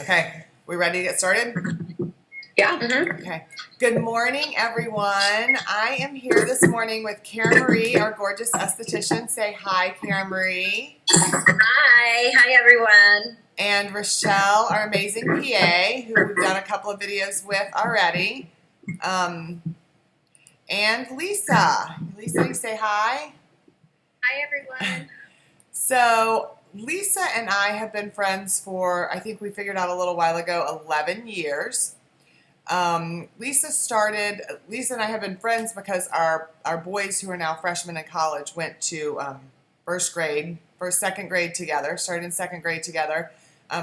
Okay, we ready to get started? Yeah. Okay. Good morning, everyone. I am here this morning with Karen Marie, our gorgeous esthetician. Say hi, Karen Marie. Hi. Hi, everyone. And Rochelle, our amazing PA, who we've done a couple of videos with already. And Lisa. Lisa, you say hi? Hi, everyone. So Lisa and I have been friends for, I think we figured out a little while ago, 11 years. Lisa and I have been friends because our boys who are now freshmen in college went to second grade together, started in second grade together.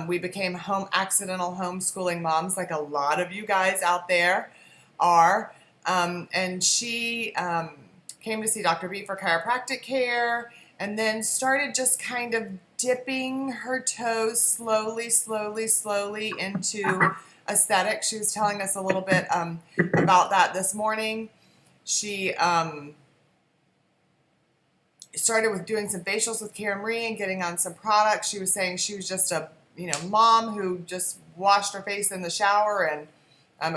We became accidental homeschooling moms like a lot of you guys out there are. And she came to see Dr. B for chiropractic care and then started just kind of dipping her toes slowly into aesthetics. She was telling us a little bit about that this morning. She started with doing some facials with Karen Marie and getting on some products. She was saying she was just a mom who just washed her face in the shower and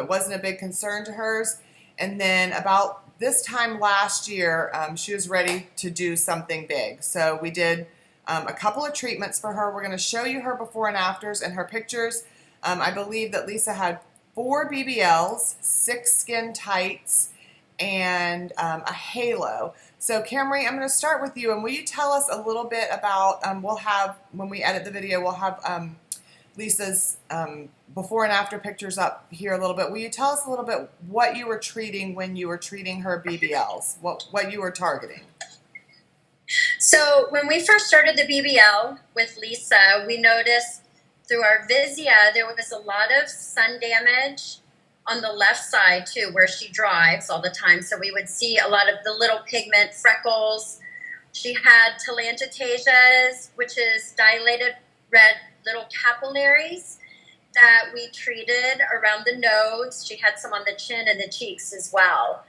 it wasn't a big concern to hers. And then about this time last year, she was ready to do something big. So we did a couple of treatments for her. We're going to show you her before and afters and her pictures. I believe that Lisa had 4 BBLs, 6 SkinTytes, and a halo. So Camry, I'm going to start with you, and will you tell us a little bit about, when we edit the video, we'll have Lisa's before and after pictures up here a little bit. Will you tell us a little bit what you were treating when you were treating her BBLs, what you were targeting? So when we first started the BBL with Lisa, we noticed through our Visia, there was a lot of sun damage on the left side too, where she drives all the time. So we would see a lot of the little pigment freckles. She had telangiectasias, which is dilated red little capillaries that we treated around the nose. She had some on the chin and the cheeks as well.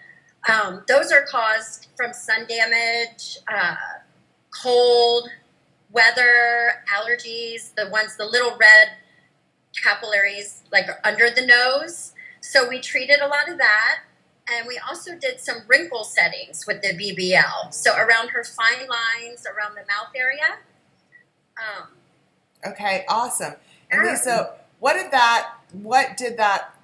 Those are caused from sun damage, cold, weather, allergies, the little red capillaries like under the nose. So we treated a lot of that. And we also did some wrinkle settings with the BBL. So around her fine lines, around the mouth area. Okay, awesome. And Lisa,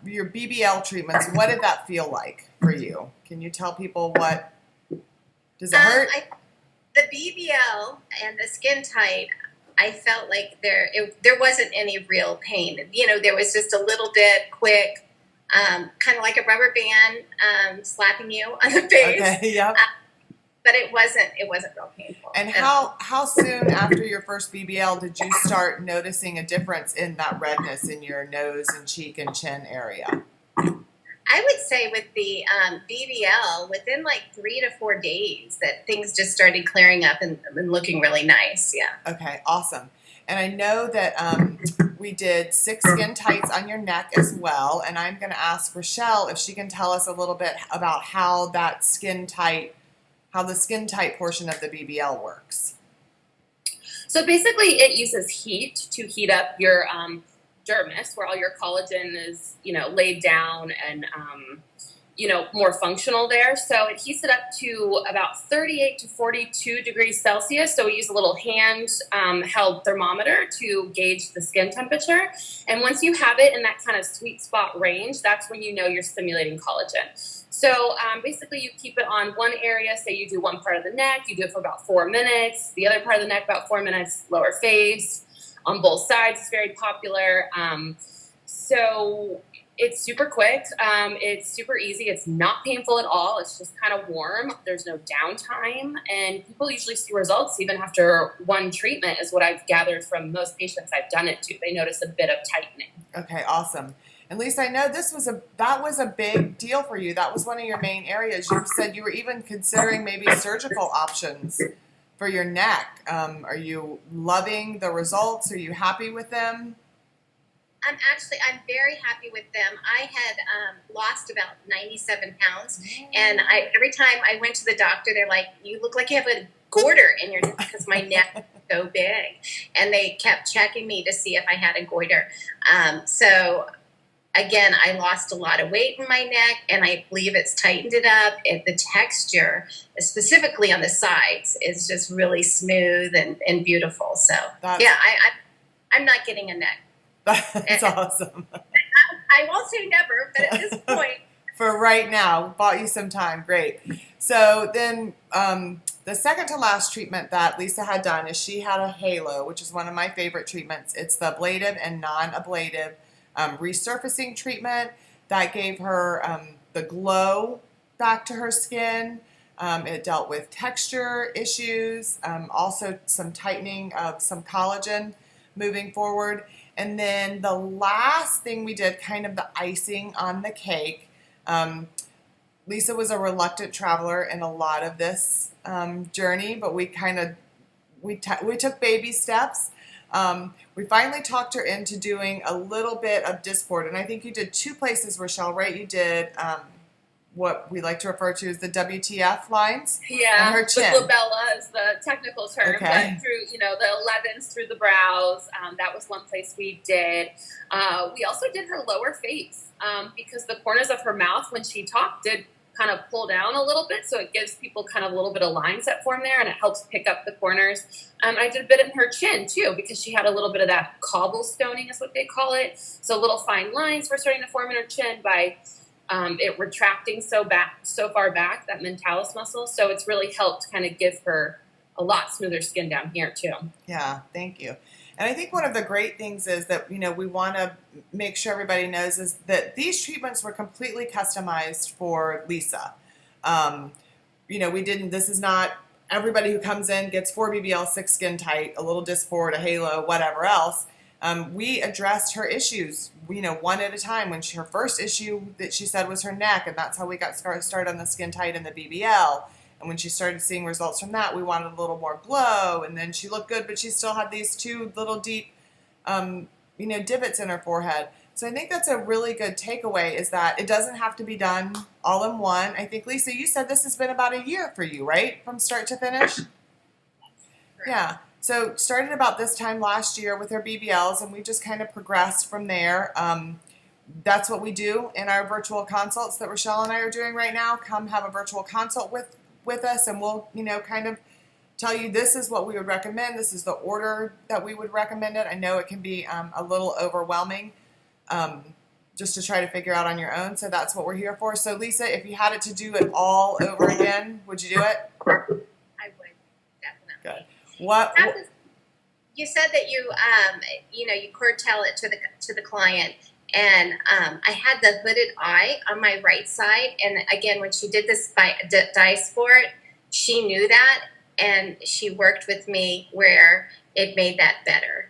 your BBL treatments, what did that feel like for you? Can you tell people does it hurt? The BBL and the SkinTyte, I felt like there wasn't any real pain. There was just a little bit quick, kind of like a rubber band slapping you on the face. Okay, yep. But it wasn't real painful. And how soon after your first BBL did you start noticing a difference in that redness in your nose and cheek and chin area? I would say with the BBL, within like 3 to 4 days, that things just started clearing up and looking really nice. Yeah. Okay, awesome. And I know that we did 6 SkinTytes on your neck as well. And I'm going to ask Rochelle if she can tell us a little bit about how the SkinTyte portion of the BBL works. So basically, it uses heat to heat up your dermis, where all your collagen is, laid down and, more functional there. So it heats it up to about 38 to 42 degrees Celsius. So we use a little hand held thermometer to gauge the skin temperature. And once you have it in that kind of sweet spot range, that's when you know you're stimulating collagen. So basically you keep it on one area. Say you do one part of the neck, you do it for about 4 minutes. The other part of the neck, about 4 minutes, lower face. On both sides, it's very popular. So it's super quick. It's super easy. It's not painful at all. It's just kind of warm. There's no downtime. And people usually see results even after one treatment, is what I've gathered from most patients I've done it to. They notice a bit of tightening. Okay, awesome. And Lisa, I know that was a big deal for you. That was one of your main areas. You said you were even considering maybe surgical options for your neck. Are you loving the results? Are you happy with them? I'm very happy with them. I had lost about 97 pounds, and every time I went to the doctor, they're like, "You look like you have a goiter in your neck because my neck was so big, and they kept checking me to see if I had a goiter. So again, I lost a lot of weight in my neck, and I believe it's tightened it up. The texture, specifically on the sides, is just really smooth and beautiful. So yeah, I'm not getting a neck. That's awesome. I won't say never, but at this point. For right now, bought you some time. Great. So then the second to last treatment that Lisa had done is she had a halo, which is one of my favorite treatments. It's the ablative and non-ablative resurfacing treatment that gave her the glow back to her skin. It dealt with texture issues, also some tightening of some collagen moving forward. And then the last thing we did, kind of the icing on the cake, Lisa was a reluctant traveler in a lot of this journey, but we took baby steps. We finally talked her into doing a little bit of Dysport, and I think you did 2 places, Rochelle, right? You did what we like to refer to as the WTF lines. Yeah, on her chin. the glabella is the technical term, Okay. but through, the 11s through the brows, that was one place we did. We also did her lower face because the corners of her mouth when she talked did kind of pull down a little bit, so it gives people kind of a little bit of lines that form there, and it helps pick up the corners. I did a bit in her chin too because she had a little bit of that cobblestoning is what they call it, so little fine lines were starting to form in her chin by it retracting so far back, that mentalis muscle. So it's really helped kind of give her a lot smoother skin down here too. Yeah, thank you. And I think one of the great things is that, we want to make sure everybody knows is that these treatments were completely customized for Lisa. This is not everybody who comes in gets 4 BBL, 6 SkinTyte, a little Dysport, a halo, whatever else. We addressed her issues, one at a time. When her first issue that she said was her neck, and that's how we got started on the SkinTyte and the BBL. And when she started seeing results from that, we wanted a little more glow. And then she looked good, but she still had these 2 little deep, divots in her forehead. So I think that's a really good takeaway, is that it doesn't have to be done all in one. I think, Lisa, you said this has been about a year for you, right? From start to finish? Yeah. So started about this time last year with her BBLs, and we just kind of progressed from there. That's what we do in our virtual consults that Rochelle and I are doing right now. Come have a virtual consult with us, and we'll, kind of tell you this is what we would recommend. This is the order that we would recommend it. I know it can be a little overwhelming just to try to figure out on your own. So that's what we're here for. So Lisa, if you had it to do it all over again, would you do it? I would, definitely. Good. You said that you cord tell it to the client, and I had the hooded eye on my right side, and again, when she did this Dysport, she knew that, and she worked with me where it made that better.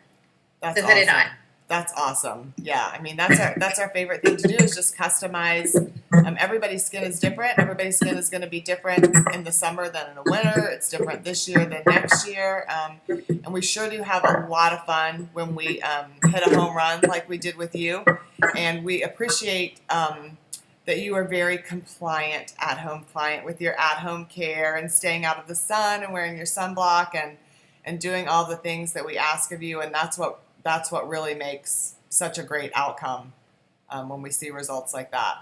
That's the hooded awesome. eye. That's awesome. Yeah, I mean that's our favorite thing to do is just customize. Everybody's skin is different. Everybody's skin is going to be different in the summer than in the winter. It's different this year than next year, and we sure do have a lot of fun when we hit a home run like we did with you. And we appreciate that you are very compliant at-home client with your at-home care and staying out of the sun and wearing your sunblock and doing all the things that we ask of you. And that's what really makes such a great outcome when we see results like that.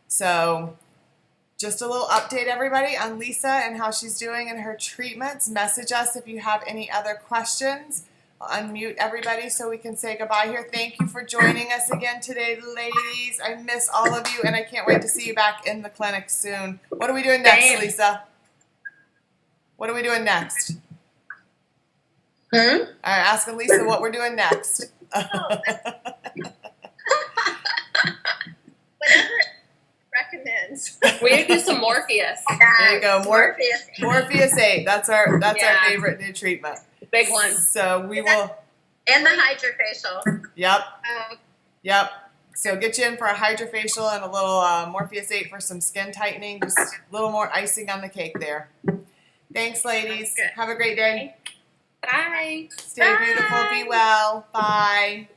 So just a little update, everybody, on Lisa and how she's doing in her treatments. Message us if you have any other questions. I'll unmute everybody so we can say goodbye here. Thank you for joining us again today, ladies. I miss all of you, and I can't wait to see you back in the clinic soon. What are we doing next, Lisa? What are we doing next? All right, asking Lisa what we're doing next. Whatever recommends. We need to do some Morpheus. There you go, Morpheus 8. That's our favorite new treatment. Big one. So we will. And the hydrofacial. Yep. So get you in for a hydrofacial and a little Morpheus 8 for some skin tightening. Just a little more icing on the cake there. Thanks, ladies. Have a great day. Bye. Stay beautiful. Be well. Bye.